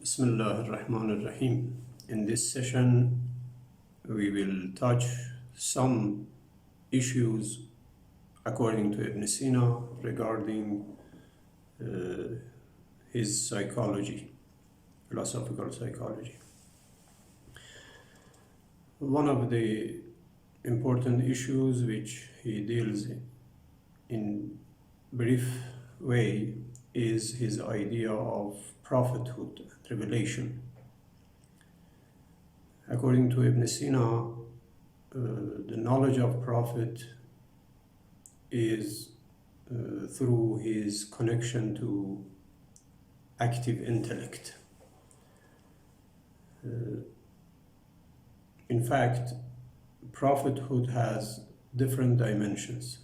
Bismillah ar-Rahman ar-Rahim. In this session, we will touch some issues according to Ibn Sina regarding his psychology, philosophical psychology. One of the important issues which he deals in brief way is his idea of prophethood and revelation. According to Ibn Sina, the knowledge of Prophet is through his connection to active intellect. In fact, prophethood has different dimensions.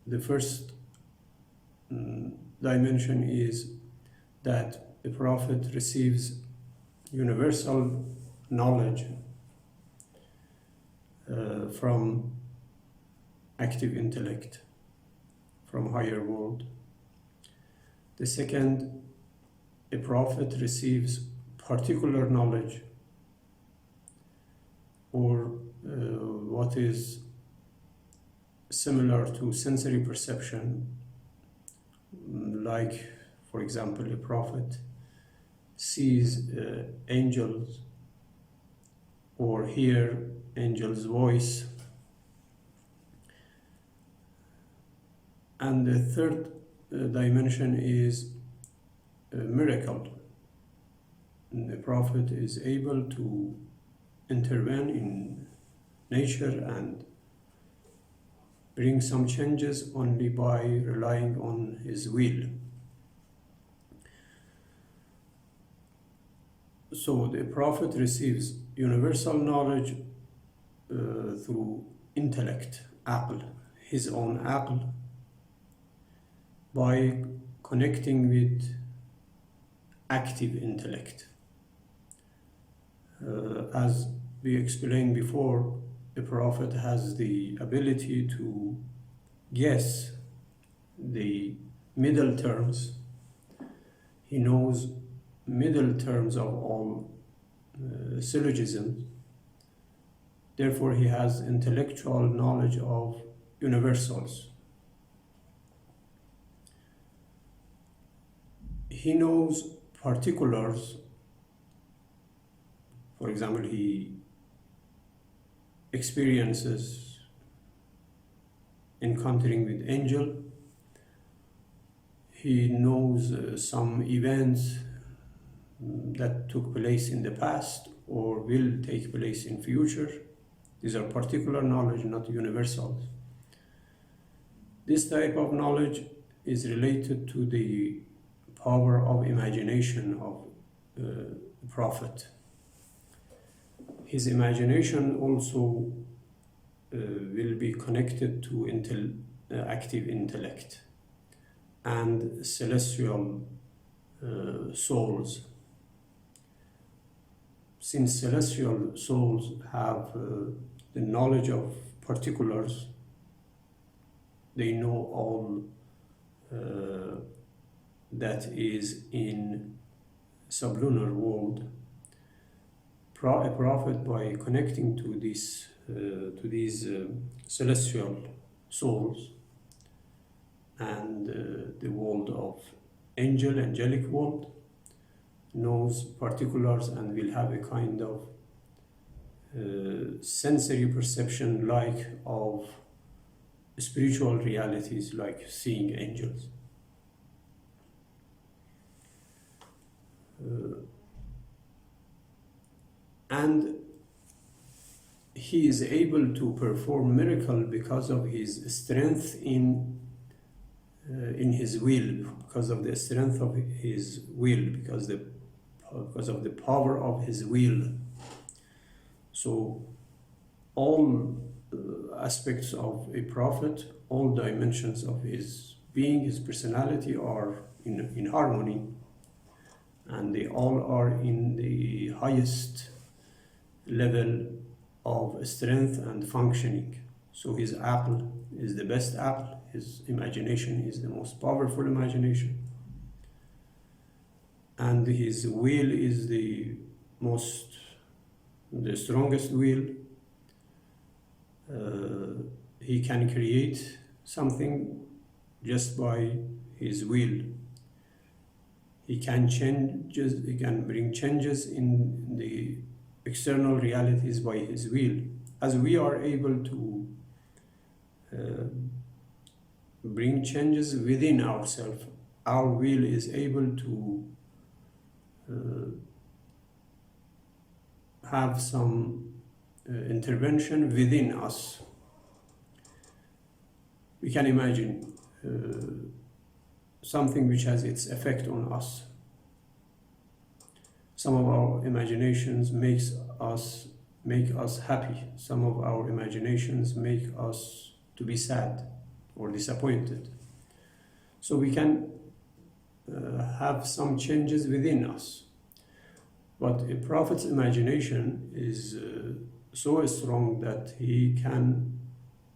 The first dimension is that a prophet receives universal knowledge from active intellect, from higher world. The second, a prophet receives particular knowledge, or what is similar to sensory perception, like, for example, a prophet sees angels or hear angels' voice. And the third dimension is a miracle. The prophet is able to intervene in nature and bring some changes only by relying on his will. So the prophet receives universal knowledge through intellect, aql, his own aql, by connecting with active intellect. As we explained before, the prophet has the ability to guess the middle terms. He knows middle terms of all syllogisms. Therefore, he has intellectual knowledge of universals. He knows particulars. For example, he experiences encountering with angel. He knows some events that took place in the past or will take place in future. These are particular knowledge, not universal. This type of knowledge is related to the power of imagination of the prophet. His imagination also will be connected to active intellect and celestial souls. Since celestial souls have the knowledge of particulars, they know all that is in sublunar world. A prophet, by connecting to these celestial souls and the world of angelic world, knows particulars and will have a kind of sensory perception like of spiritual realities, like seeing angels. And he is able to perform miracle because of his strength in his will, because of the strength of his will, because of the power of his will. So all aspects of a prophet, all dimensions of his being, his personality are in harmony, and they all are in the highest level of strength and functioning. So his aql is the best aql, his imagination is the most powerful imagination. and his will is the strongest will. He can create something just by his will. He can bring changes in the external realities by his will. As we are able to bring changes within ourselves, our will is able to have some intervention within us. We can imagine something which has its effect on us. Some of our imaginations make us happy. Some of our imaginations make us to be sad or disappointed. So we can have some changes within us. But a prophet's imagination is so strong that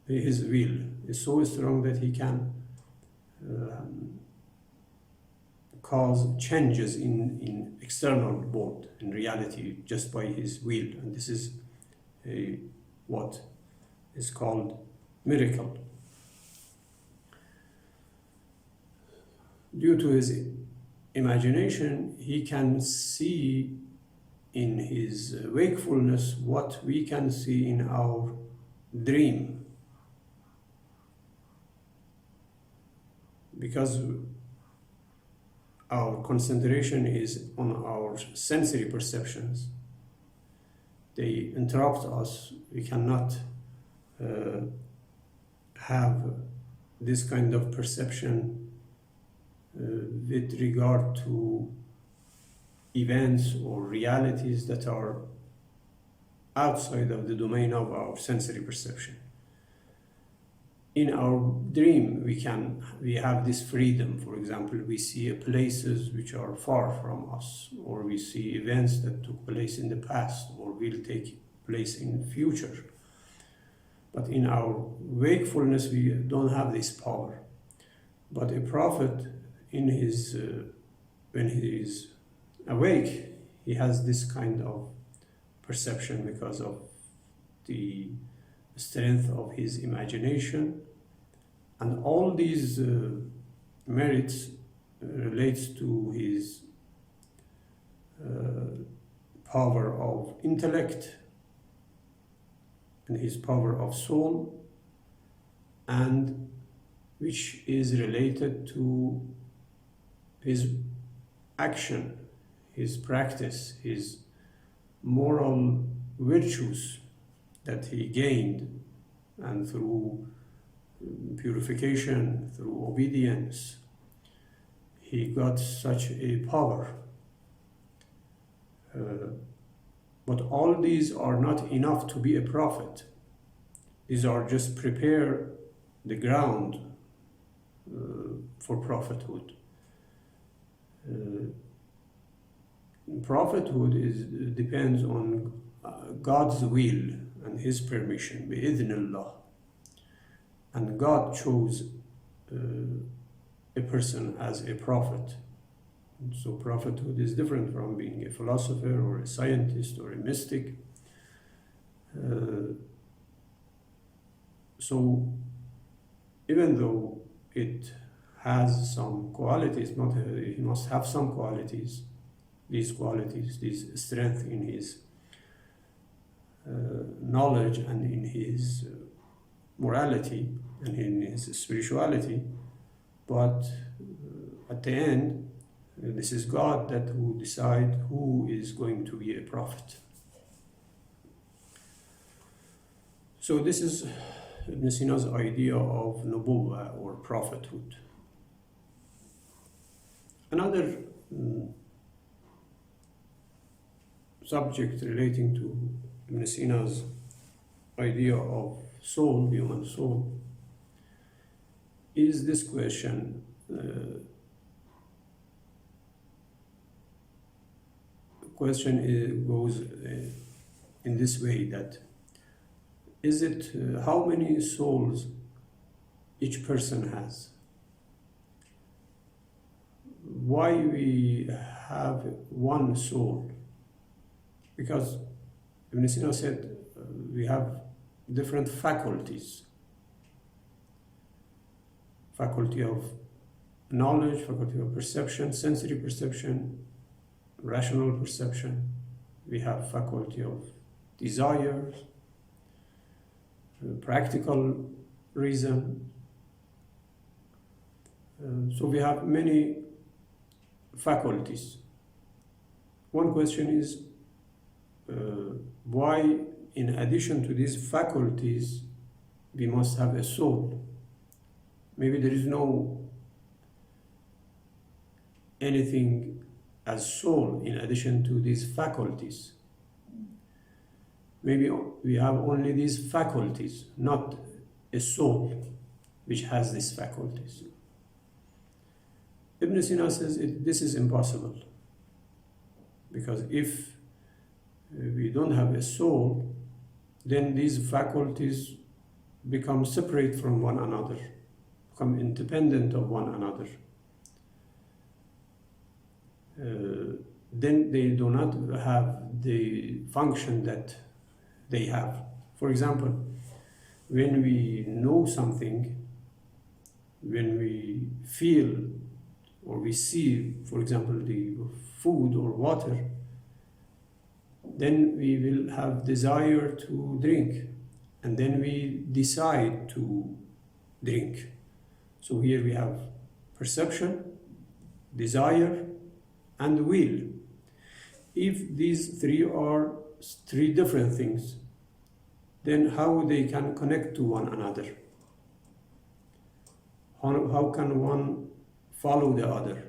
his will is so strong that he can cause changes in external world, in reality, just by his will. And this is what is called miracle. Due to his imagination, he can see in his wakefulness what we can see in our dream. Because our concentration is on our sensory perceptions, they interrupt us. We cannot have this kind of perception with regard to events or realities that are outside of the domain of our sensory perception. In our dream, we have this freedom. For example, we see places which are far from us, or we see events that took place in the past or will take place in the future. But in our wakefulness, we don't have this power. But a prophet, when he is awake, he has this kind of perception because of the strength of his imagination, and all these merits relates to his power of intellect and his power of soul, and which is related to his action, his practice, his moral virtues that he gained, and through purification, through obedience, he got such a power. But all these are not enough to be a prophet. These are just prepare the ground for prophethood. Prophethood depends on God's will and his permission, bi-idhnillah. And God chose a person as a prophet. And so prophethood is different from being a philosopher or a scientist or a mystic. So even though it has some qualities, he must have some qualities, these strength in his knowledge and in his morality and in his spirituality, but at the end, this is God who decides who is going to be a prophet. So this is Ibn Sina's idea of nubuwwah or prophethood. Another subject relating to Ibn Sina's idea of soul, human soul, is this question. The question goes in this way, that is it how many souls each person has? why we have one soul? Because Ibn Sina said we have different faculties. Faculty of knowledge, faculty of perception, sensory perception, rational perception. We have faculty of desires, practical reason. So we have many faculties. One question is why, in addition to these faculties, we must have a soul? Maybe there is no anything as soul in addition to these faculties. Maybe we have only these faculties, not a soul which has these faculties. Ibn Sina says this is impossible, because if we don't have a soul, then these faculties become separate from one another, become independent of one another. Then they do not have the function that they have. For example, when we know something, when we feel or we see, for example, the food or water, then we will have desire to drink, and then we decide to drink. So here we have perception, desire, and will. If these three are three different things, then how they can connect to one another? How can one follow the other?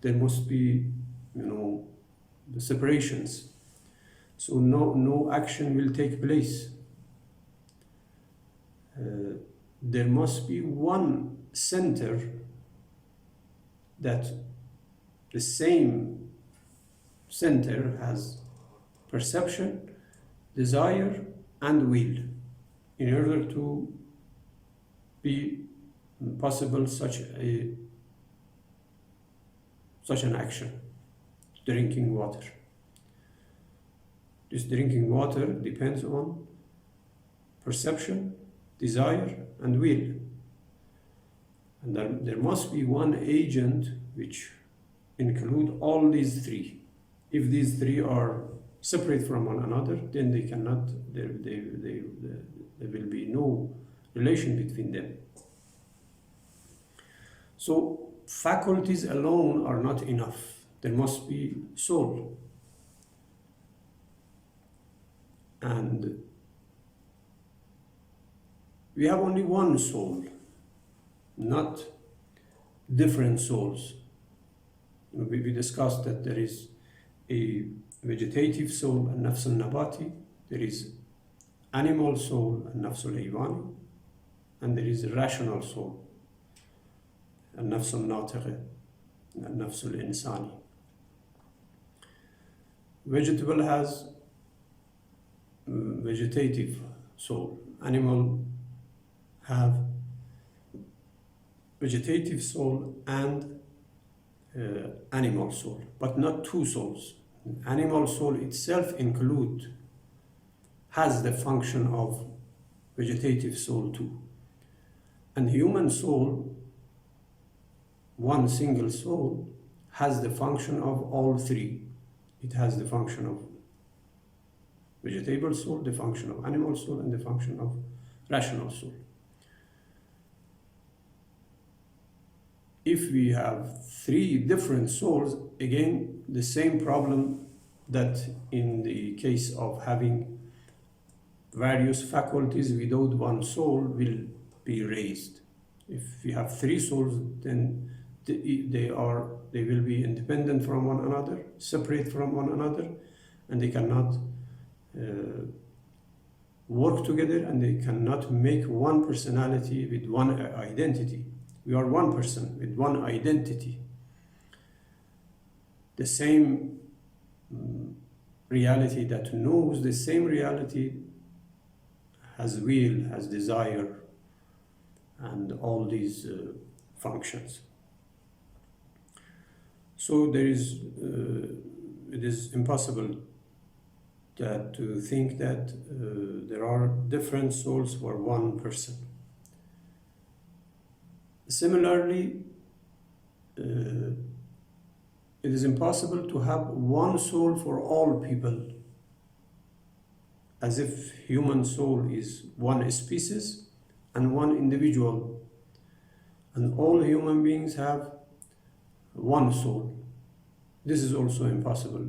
There must be, the separations. So no action will take place. There must be one center that the same center has perception, desire, and will, in order to be possible such an action, drinking water. This drinking water depends on perception, desire, and will. And there must be one agent which include all these three. If these three are separate from one another, then they cannot, there will be no relation between them. So faculties alone are not enough. There must be soul. And we have only one soul, not different souls. We discussed that there is a vegetative soul, a nafs al-nabati, there is animal soul, a nafs al-haywani, and there is a rational soul, a nafs al-natiqa, a nafs al-insani. Vegetable has vegetative soul. Animal have vegetative soul and animal soul, but not two souls. Animal soul itself has the function of vegetative soul too. And human soul, one single soul, has the function of all three. It has the function of vegetable soul, the function of animal soul, and the function of rational soul. If we have three different souls, again, the same problem that in the case of having various faculties without one soul will be raised. If we have three souls, then they will be independent from one another, separate from one another, and they cannot work together, and they cannot make one personality with one identity. We are one person with one identity. The same reality that knows, the same reality has will, has desire, and all these functions. So it is impossible to think that there are different souls for one person. Similarly, it is impossible to have one soul for all people, as if human soul is one species and one individual, and all human beings have one soul. This is also impossible.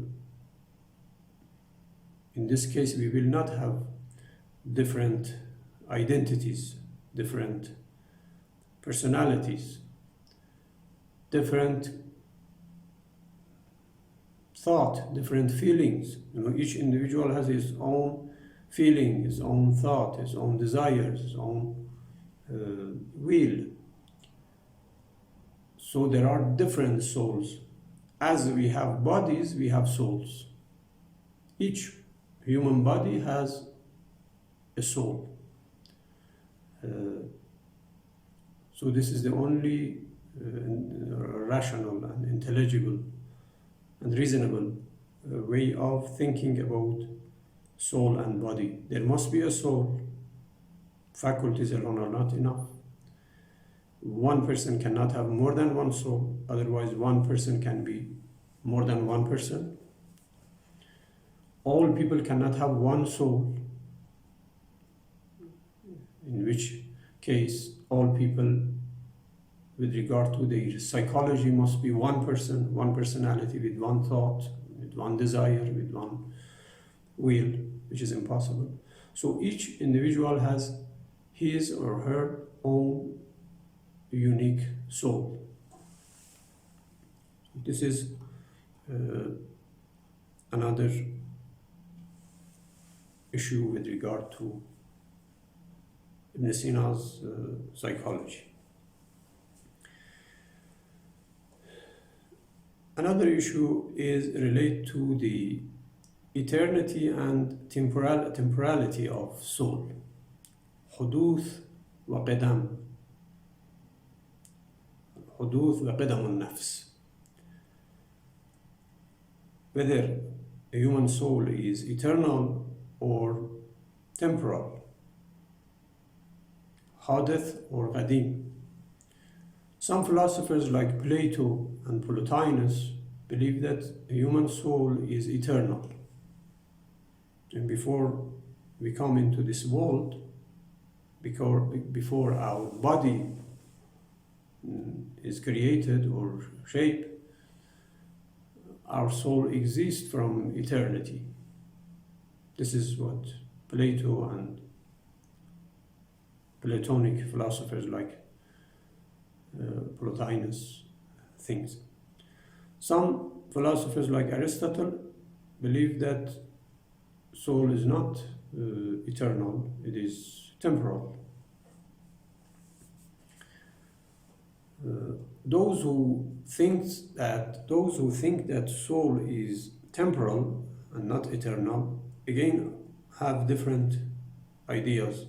In this case, we will not have different identities, different personalities, different thought, different feelings. Each individual has his own feeling, his own thought, his own desires, his own will. So there are different souls. As we have bodies, we have souls. Each human body has a soul. So this is the only rational and intelligible and reasonable way of thinking about soul and body. There must be a soul. Faculties alone are not enough. One person cannot have more than one soul, otherwise one person can be more than one person. All people cannot have one soul, in which case all people with regard to their psychology must be one person, one personality with one thought, with one desire, with one will, which is impossible. So each individual has his or her own unique soul. This is another issue with regard to Ibn Sina's psychology. Another issue is related to the eternity and temporality of soul. حدوث وقدم. حدوث وقدم النفس. Whether a human soul is eternal or temporal. Hadith or qadim. Some philosophers like Plato and Plotinus believe that a human soul is eternal. And before we come into this world, before our body is created or shaped, our soul exists from eternity. This is what Plato and Platonic philosophers like Plotinus thinks. Some philosophers like Aristotle believe that soul is not eternal, it is temporal. Those who think that soul is temporal and not eternal, again, have different ideas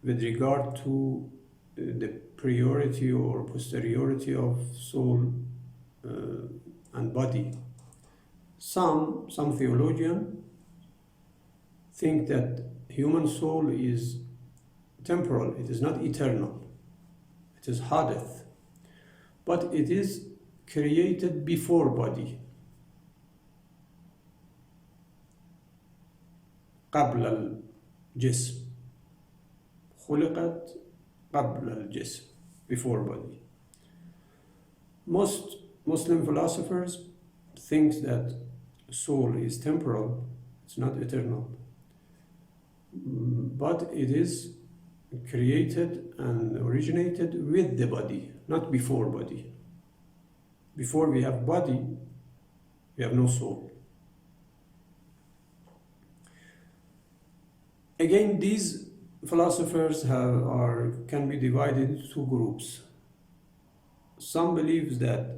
with regard to the priority or posteriority of soul and body. Some theologians think that human soul is temporal, it is not eternal, it is hadith, but it is created before body. قبل الجسم. خلقت قبل الجسم, before body. Most Muslim philosophers think that soul is temporal, it's not eternal, but it is created and originated with the body, not before body. Before we have body, we have no soul. Again, these philosophers can be divided into two groups. Some believe that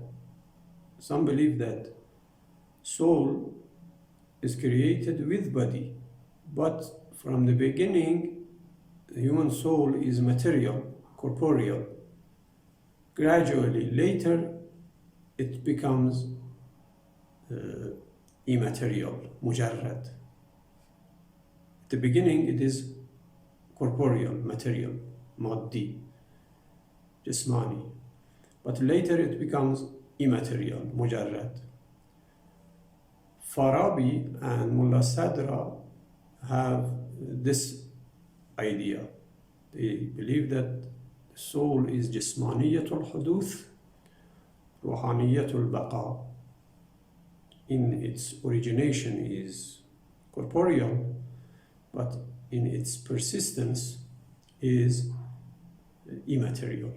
soul is created with body, but from the beginning, the human soul is material, corporeal, gradually later it becomes immaterial, mujarrad. At the beginning it is corporeal, material, maddi, jismani, but later it becomes immaterial, mujarrad. Farabi and Mullah Sadra have this idea. They believe that the soul is jismaniyatul huduth, ruhaniyatul baqa. In its origination is corporeal, but in its persistence is immaterial.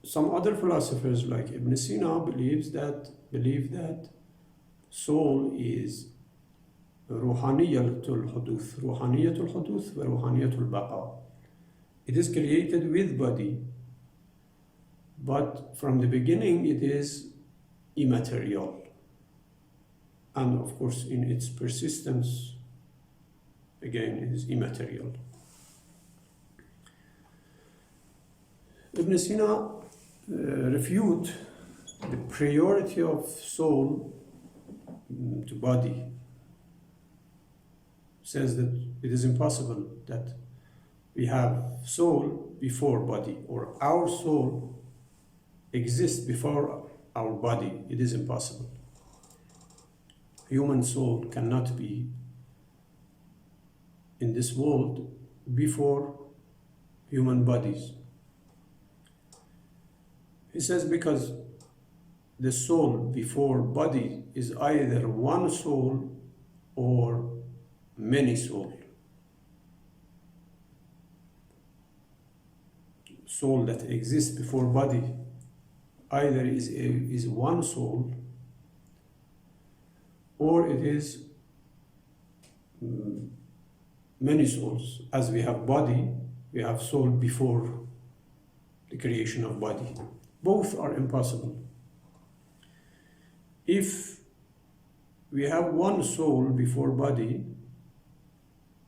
Some other philosophers like Ibn Sina believe that soul is ruhaniyatul huduth wa ruhaniyatul baqa. It is created with body, but from the beginning it is immaterial. And of course in its persistence, again, it is immaterial. Ibn Sina refute the priority of soul to body. Says that it is impossible that we have soul before body, or our soul exists before our body. It is impossible. Human soul cannot be in this world before human bodies. He says because the soul before body is either one soul or many souls. Soul that exists before body either is one soul or it is many souls. As we have body, we have soul before the creation of body. Both are impossible. If we have one soul before body,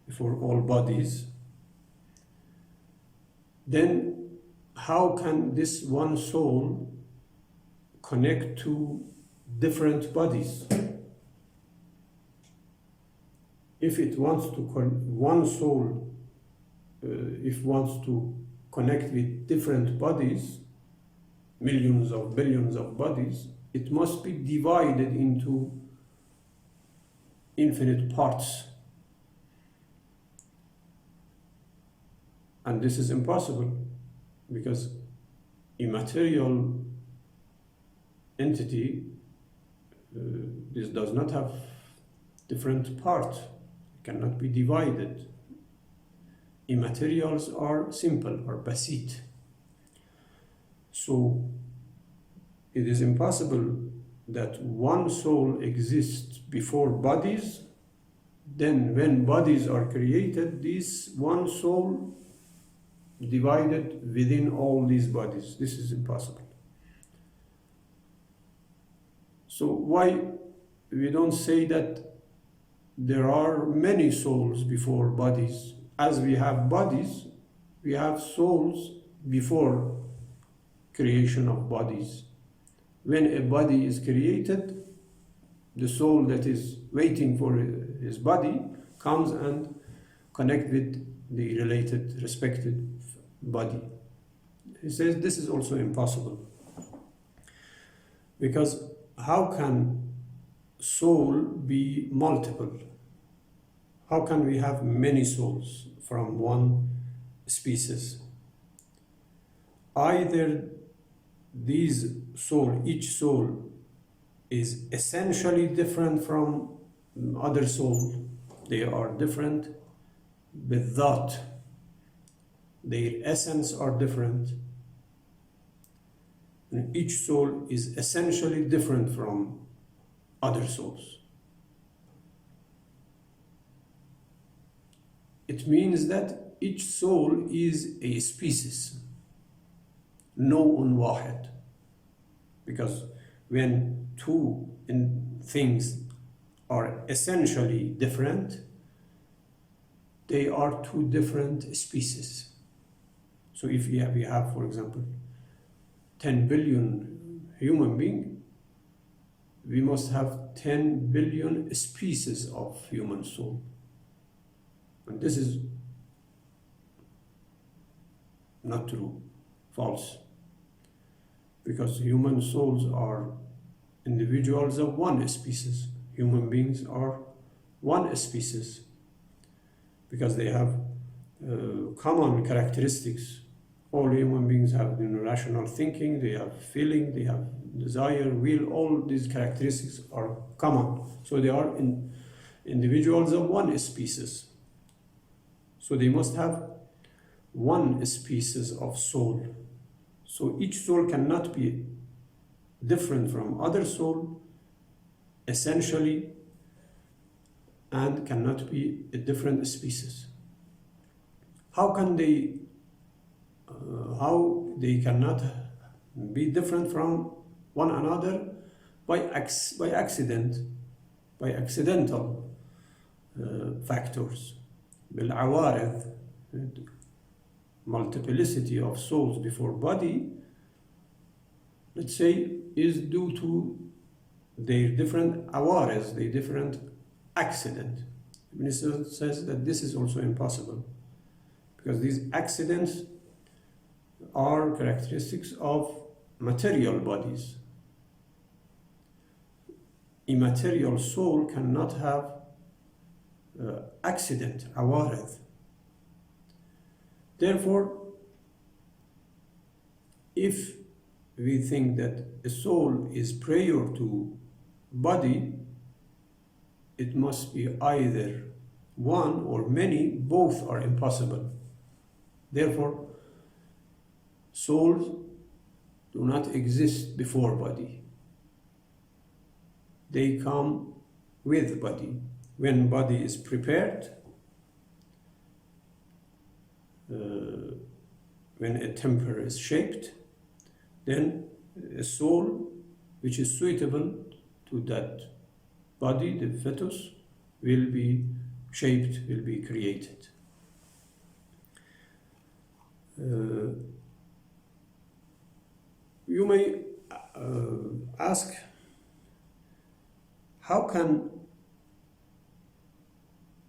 before all bodies, then how can this one soul connect to different bodies? If it wants to, one soul, if wants to connect with different bodies, millions of billions of bodies, it must be divided into infinite parts. And this is impossible because immaterial entity this does not have different parts, it cannot be divided. Immaterials are simple, are basit. So it is impossible that one soul exists before bodies, then when bodies are created, this one soul divided within all these bodies. This is impossible. So why we don't say that there are many souls before bodies? As we have bodies, we have souls before creation of bodies. When a body is created, the soul that is waiting for his body comes and connects with the related, respected body. He says this is also impossible. Because how can soul be multiple? How can we have many souls from one species? Either each soul is essentially different from other soul. They are different بالذات. Their essence are different. And each soul is essentially different from other souls. It means that each soul is a species, نوع واحد. Because when two things are essentially different, they are two different species. So if we have, for example, 10 billion human beings, we must have 10 billion species of human soul. And this is not true, false. Because human souls are individuals of one species. Human beings are one species because they have common characteristics. All human beings have rational thinking, they have feeling, they have desire, will. All these characteristics are common. So they are individuals of one species. So they must have one species of soul. So each soul cannot be different from other soul essentially, and cannot be a different species. How they cannot be different from one another? By accidental factors. بالعوارض, multiplicity of souls before body, let's say, is due to their different awares, their different accident. The minister says that this is also impossible because these accidents are characteristics of material bodies. Immaterial soul cannot have accident, awarid. Therefore, if we think that a soul is prior to body, it must be either one or many. Both are impossible. Therefore, souls do not exist before body. They come with body. When body is prepared, when a temper is shaped, then a soul which is suitable to that body, the fetus, will be shaped, will be created. You may ask, how can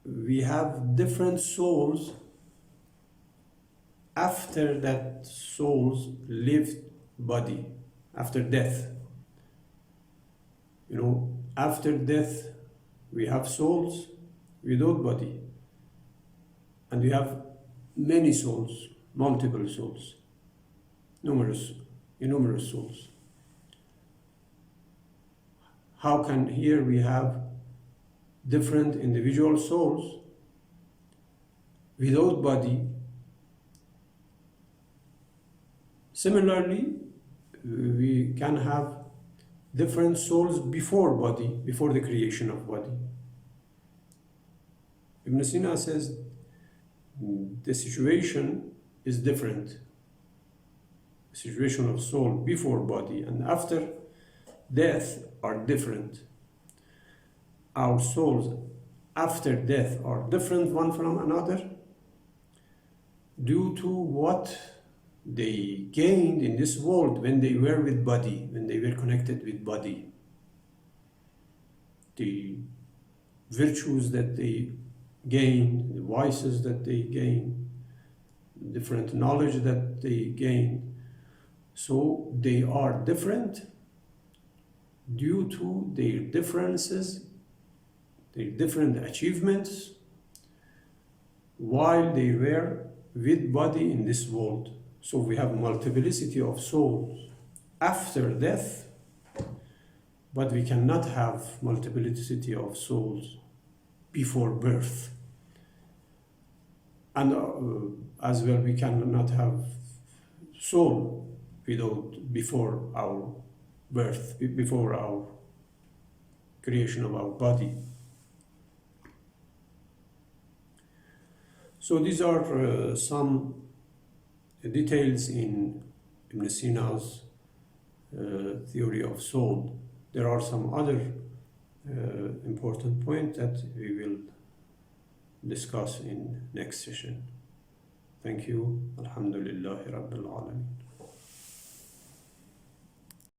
we have different souls after that souls leave body, after death? You know, after death we have souls without body, and we have many souls, multiple souls, numerous souls. How can here we have different individual souls without body? Similarly, we can have different souls before body, before the creation of body. Ibn Sina says the situation is different. The situation of soul before body and after death are different. Our souls after death are different one from another due to what they gained in this world when they were with body, when they were connected with body. The virtues that they gained, the vices that they gained, different knowledge that they gained. So they are different due to their differences, their different achievements while they were with body in this world. So we have multiplicity of souls after death, but we cannot have multiplicity of souls before birth. And as well, we cannot have soul before our birth, before our creation of our body. So these are some details in Ibn Sina's theory of soul. There are some other important points that we will discuss in next session. Thank you. Alhamdulillah Rabbil Alameen.